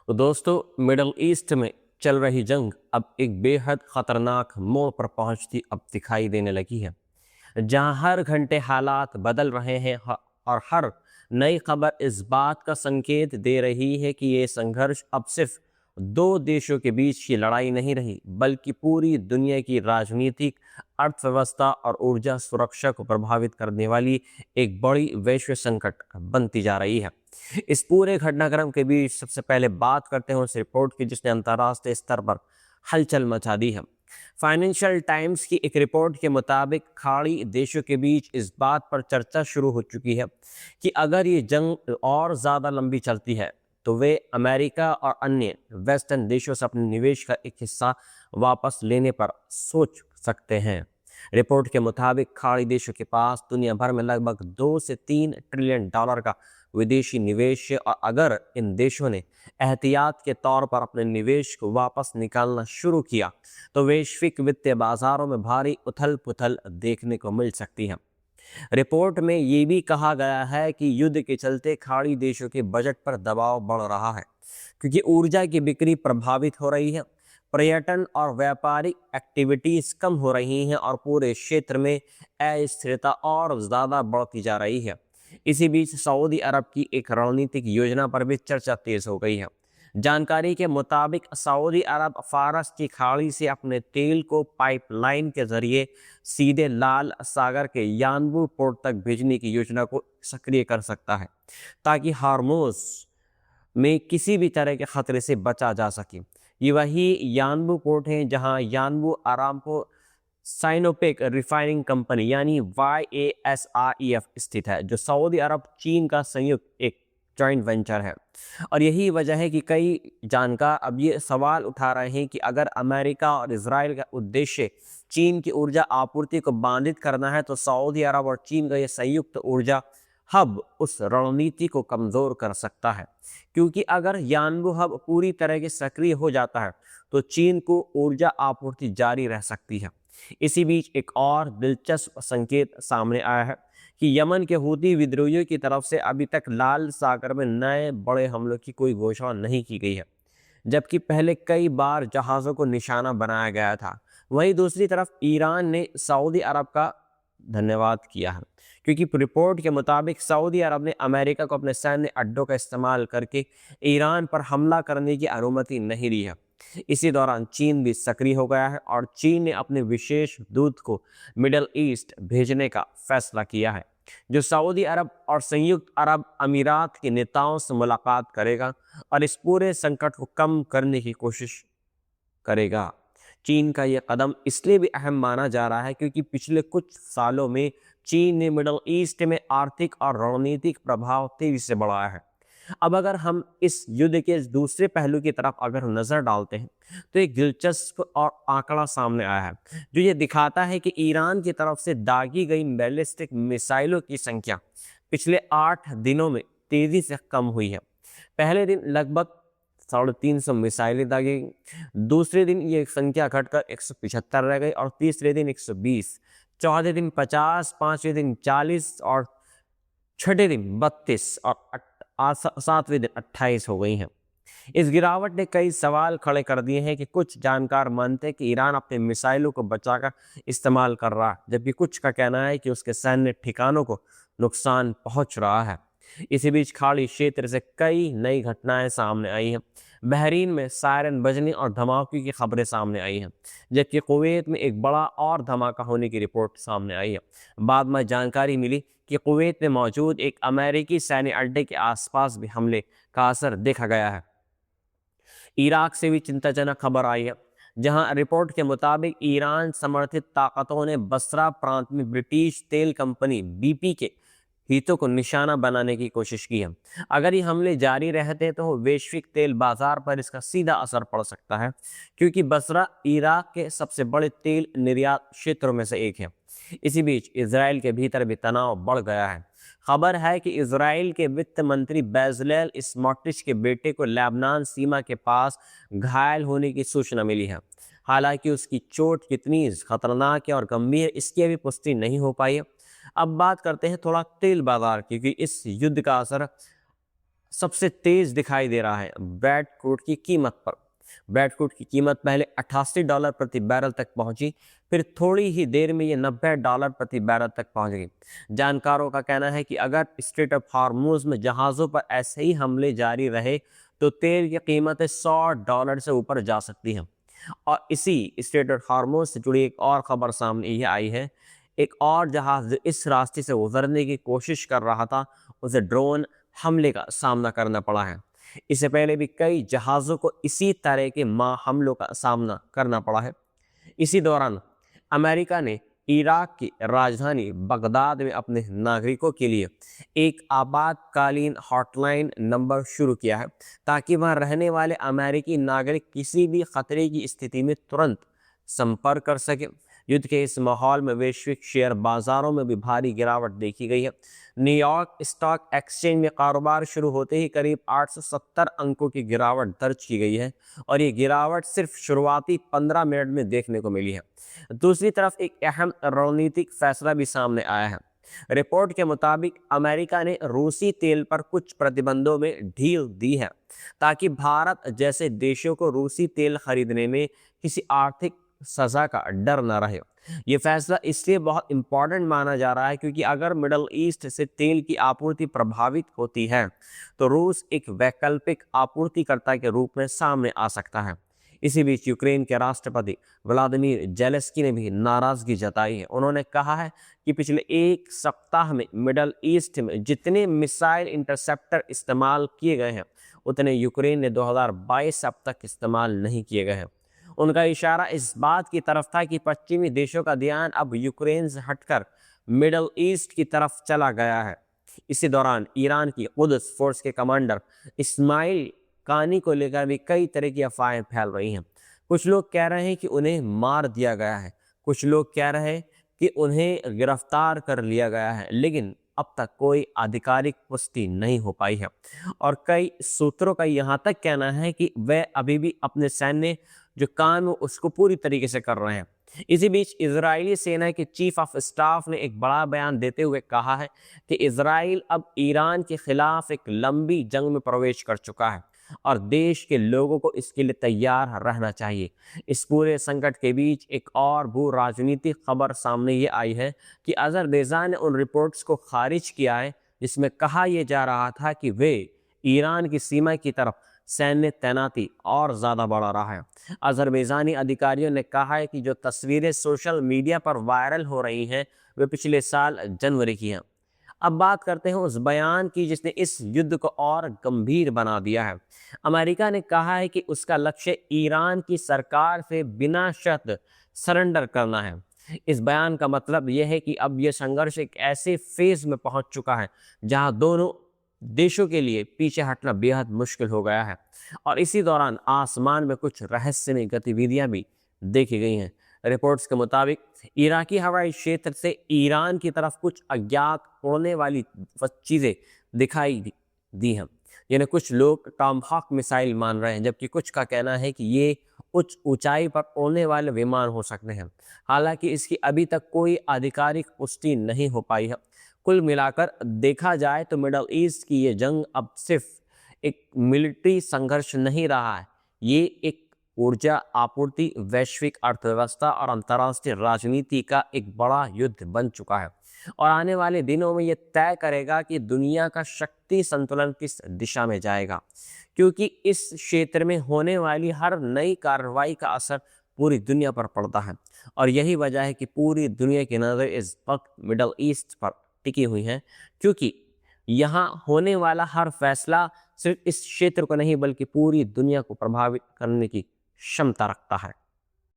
तो दोस्तों, middle east में चल रही जंग अब एक बेहद खतरनाक मोड़ पर पहुंचती अब दिखाई देने लगी है, जहां हर घंटे हालात बदल रहे हैं और हर नई खबर इस बात का संकेत दे रही है कि ये संघर्ष अब सिर्फ दो देशों के बीच की लड़ाई नहीं रही, बल्कि पूरी दुनिया की राजनीतिक, अर्थव्यवस्था और ऊर्जा सुरक्षा को प्रभावित करने वाली एक बड़ी वैश्विक संकट बनती जा रही है। इस पूरे घटनाक्रम के बीच सबसे पहले बात करते हैं उस रिपोर्ट की जिसने अंतर्राष्ट्रीय स्तर पर हलचल मचा दी है। फाइनेंशियल टाइम्स की एक रिपोर्ट के मुताबिक खाड़ी देशों के बीच इस बात पर चर्चा शुरू हो चुकी है कि अगर ये जंग और ज़्यादा लंबी चलती है तो वे अमेरिका और अन्य वेस्टर्न देशों से अपने निवेश का एक हिस्सा वापस लेने पर सोच सकते हैं। रिपोर्ट के मुताबिक खाड़ी देशों के पास दुनिया भर में लगभग 2 से 3 ट्रिलियन डॉलर का विदेशी निवेश है और अगर इन देशों ने एहतियात के तौर पर अपने निवेश को वापस निकालना शुरू किया तो वैश्विक वित्तीय बाजारों में भारी उथल पुथल देखने को मिल सकती है। रिपोर्ट में ये भी कहा गया है कि युद्ध के चलते खाड़ी देशों के बजट पर दबाव बढ़ रहा है, क्योंकि ऊर्जा की बिक्री प्रभावित हो रही है, पर्यटन और व्यापारिक एक्टिविटीज कम हो रही हैं और पूरे क्षेत्र में अस्थिरता और ज़्यादा बढ़ती जा रही है। इसी बीच सऊदी अरब की एक रणनीतिक योजना पर भी चर्चा तेज हो गई है। जानकारी के मुताबिक सऊदी अरब फारस की खाड़ी से अपने तेल को पाइपलाइन के जरिए सीधे लाल सागर के यानबू पोर्ट तक भेजने की योजना को सक्रिय कर सकता है, ताकि हार्मोज में किसी भी तरह के खतरे से बचा जा सके। ये वही यानबू पोर्ट है जहां यानबू अरामको साइनोपेक रिफाइनिंग कंपनी यानी YASREF स्थित है, जो सऊदी अरब चीन का संयुक्त एक जॉइंट वेंचर है। और यही वजह है कि कई जानकार अब ये सवाल उठा रहे हैं कि अगर अमेरिका और इजराइल का उद्देश्य चीन की ऊर्जा आपूर्ति को बाधित करना है तो सऊदी अरब और चीन का ये संयुक्त ऊर्जा हब उस रणनीति को कमजोर कर सकता है, क्योंकि अगर यानबू हब पूरी तरह से सक्रिय हो जाता है तो चीन को ऊर्जा आपूर्ति जारी रह सकती है। इसी बीच एक और दिलचस्प संकेत सामने आया है कि यमन के हूती विद्रोहियों की तरफ से अभी तक लाल सागर में नए बड़े हमलों की कोई घोषणा नहीं की गई है, जबकि पहले कई बार जहाज़ों को निशाना बनाया गया था। वहीं दूसरी तरफ ईरान ने सऊदी अरब का धन्यवाद किया है, क्योंकि रिपोर्ट के मुताबिक सऊदी अरब ने अमेरिका को अपने सैन्य अड्डों का इस्तेमाल करके ईरान पर हमला करने की अनुमति नहीं दी है। इसी दौरान चीन भी सक्रिय हो गया है और चीन ने अपने विशेष दूत को मिडल ईस्ट भेजने का फैसला किया है, जो सऊदी अरब और संयुक्त अरब अमीरात के नेताओं से मुलाकात करेगा और इस पूरे संकट को कम करने की कोशिश करेगा। चीन का यह कदम इसलिए भी अहम माना जा रहा है क्योंकि पिछले कुछ सालों में चीन ने मिडल ईस्ट में आर्थिक और रणनीतिक प्रभाव तेजी से बढ़ाया है। अब अगर हम इस युद्ध के दूसरे पहलू की तरफ अगर नजर डालते हैं तो एक दिलचस्प और आंकड़ा सामने आया है, जो ये दिखाता है कि ईरान की तरफ से दागी गई बैलिस्टिक मिसाइलों की संख्या पिछले 8 दिनों में तेजी से कम हुई है। पहले दिन लगभग 350 मिसाइलें दागी गई, दूसरे दिन ये संख्या घटकर 175 रह गई और तीसरे दिन 120, चौथे दिन 50, पांचवें दिन 40 और छठे दिन 32 और सातवें दिन 28 हो गई हैं। इस गिरावट ने कई सवाल खड़े कर दिए हैं कि कुछ जानकार मानते हैं कि ईरान अपने मिसाइलों को बचाकर इस्तेमाल कर रहा है, जबकि कुछ का कहना है कि उसके सैन्य ठिकानों को नुकसान पहुंच रहा है। इसी बीच खाड़ी क्षेत्र से कई नई घटनाएं सामने आई हैं। बहरीन में सायरन बजने और धमाके की खबरें सामने आई हैं, जबकि कुवैत में एक बड़ा और धमाका होने की रिपोर्ट सामने आई है। बाद में जानकारी मिली कि कुवैत में मौजूद एक अमेरिकी सैन्य अड्डे के आसपास भी हमले का असर देखा गया है। इराक से भी चिंताजनक खबर आई है, जहां रिपोर्ट के मुताबिक ईरान समर्थित ताकतों ने बसरा प्रांत में ब्रिटिश तेल कंपनी BP के हितों को निशाना बनाने की कोशिश की है। अगर ये हमले जारी रहते तो वैश्विक तेल बाजार पर इसका सीधा असर पड़ सकता है, क्योंकि बसरा इराक के सबसे बड़े तेल निर्यात क्षेत्रों में से एक है। इसी बीच इसराइल के भीतर भी तनाव बढ़ गया है। खबर है कि इसराइल के वित्त मंत्री बेजलेल स्मोट्रिच के बेटे को लेबनान सीमा के पास घायल होने की सूचना मिली है। हालांकि उसकी चोट कितनी खतरनाक है और गंभीर इसकी अभी पुष्टि नहीं हो पाई है। अब बात करते हैं थोड़ा तेल बाजार की, क्योंकि इस युद्ध का असर सबसे तेज दिखाई दे रहा है ब्रेड क्रूड की कीमत पर। ब्रेड क्रूड की कीमत पहले $88 प्रति बैरल तक पहुंची, फिर थोड़ी ही देर में ये $90 प्रति बैरल तक पहुंच गई। जानकारों का कहना है कि अगर स्ट्रेट ऑफ हार्मूज में जहाज़ों पर ऐसे ही हमले जारी रहे तो तेल की कीमतें $100 से ऊपर जा सकती हैं। और इसी स्ट्रेट ऑफ हार्मूज से जुड़ी एक और खबर सामने ये आई है। एक और जहाज़ जो इस रास्ते से गुजरने की कोशिश कर रहा था, उसे ड्रोन हमले का सामना करना पड़ा है। इससे पहले भी कई जहाज़ों को इसी तरह के हमलों का सामना करना पड़ा है। इसी दौरान अमेरिका ने इराक की राजधानी बगदाद में अपने नागरिकों के लिए एक आपातकालीन हॉटलाइन नंबर शुरू किया है, ताकि वहां रहने वाले अमेरिकी नागरिक किसी भी खतरे की स्थिति में तुरंत संपर्क कर सके। युद्ध के इस माहौल में वैश्विक शेयर बाजारों में भी भारी गिरावट देखी गई है। न्यूयॉर्क स्टॉक एक्सचेंज में कारोबार शुरू होते ही करीब 870 अंकों की गिरावट दर्ज की गई है, और ये गिरावट सिर्फ शुरुआती 15 मिनट में देखने को मिली है। दूसरी तरफ एक अहम रणनीतिक फैसला भी सामने आया है। रिपोर्ट के मुताबिक अमेरिका ने रूसी तेल पर कुछ प्रतिबंधों में ढील दी है, ताकि भारत जैसे देशों को रूसी तेल खरीदने में किसी आर्थिक सजा का डर न रहे। ये फैसला इसलिए बहुत इंपॉर्टेंट माना जा रहा है क्योंकि अगर मिडल ईस्ट से तेल की आपूर्ति प्रभावित होती है तो रूस एक वैकल्पिक आपूर्तिकर्ता के रूप में सामने आ सकता है। इसी बीच यूक्रेन के राष्ट्रपति व्लादिमीर जेलेंस्की ने भी नाराजगी जताई है। उन्होंने कहा है कि पिछले एक सप्ताह में मिडल ईस्ट में जितने मिसाइल इंटरसेप्टर इस्तेमाल किए गए हैं, उतने यूक्रेन ने 2022 अब तक इस्तेमाल नहीं किए गए हैं। उनका इशारा इस बात की तरफ था कि पश्चिमी देशों का ध्यान अब यूक्रेन से हटकर मिडल ईस्ट की तरफ चला गया है। इसी दौरान ईरान की कुद्स फोर्स के कमांडर इस्माइल कानी को लेकर भी कई तरह की अफवाहें फैल रही हैं। कुछ लोग कह रहे हैं कि उन्हें मार दिया गया है, कुछ लोग कह रहे हैं कि उन्हें गिरफ्तार कर लिया गया है, लेकिन अब तक कोई आधिकारिक पुष्टि नहीं हो पाई है। और कई सूत्रों का यहाँ तक कहना है कि वे अभी भी अपने सैन्य जो काम है उसको पूरी तरीके से कर रहे हैं। इसी बीच इजरायली सेना के चीफ ऑफ स्टाफ ने एक बड़ा बयान देते हुए कहा है कि इजराइल अब ईरान के खिलाफ एक लंबी जंग में प्रवेश कर चुका है और देश के लोगों को इसके लिए तैयार रहना चाहिए। इस पूरे संकट के बीच एक और भू राजनीतिक खबर सामने ये आई है कि अजरबैजान ने उन रिपोर्ट्स को खारिज किया है जिसमें कहा यह जा रहा था कि वे ईरान की सीमा की तरफ सैन्य तैनाती और ज़्यादा बढ़ा रहा है। अजरबैजानी अधिकारियों ने कहा है कि जो तस्वीरें सोशल मीडिया पर वायरल हो रही हैं वे पिछले साल जनवरी की हैं। अब बात करते हैं उस बयान की जिसने इस युद्ध को और गंभीर बना दिया है। अमेरिका ने कहा है कि उसका लक्ष्य ईरान की सरकार से बिना शर्त सरेंडर करना है। इस बयान का मतलब यह है कि अब यह संघर्ष एक ऐसे फेज में पहुंच चुका है जहां दोनों देशों के लिए पीछे हटना बेहद मुश्किल हो गया है। और इसी दौरान आसमान में कुछ रहस्यमय गतिविधियां भी देखी गई हैं। रिपोर्ट्स के मुताबिक इराकी हवाई क्षेत्र से ईरान की तरफ कुछ अज्ञात उड़ने वाली चीज़ें दिखाई दी हैं, यानी कुछ लोग टॉमहॉक मिसाइल मान रहे हैं, जबकि कुछ का कहना है कि ये उच्च ऊंचाई पर उड़ने वाले विमान हो सकते हैं। हालांकि इसकी अभी तक कोई आधिकारिक पुष्टि नहीं हो पाई है। कुल मिलाकर देखा जाए तो मिडल ईस्ट की ये जंग अब सिर्फ एक मिलिट्री संघर्ष नहीं रहा है, ये एक ऊर्जा आपूर्ति, वैश्विक अर्थव्यवस्था और अंतर्राष्ट्रीय राजनीति का एक बड़ा युद्ध बन चुका है। और आने वाले दिनों में यह तय करेगा कि दुनिया का शक्ति संतुलन किस दिशा में जाएगा, क्योंकि इस क्षेत्र में होने वाली हर नई कार्रवाई का असर पूरी दुनिया पर पड़ता है। और यही वजह है कि पूरी दुनिया की नज़र इस वक्त मिडल ईस्ट पर टिकी हुई है, क्योंकि यहाँ होने वाला हर फैसला सिर्फ इस क्षेत्र को नहीं बल्कि पूरी दुनिया को प्रभावित करने की क्षमता रखता है।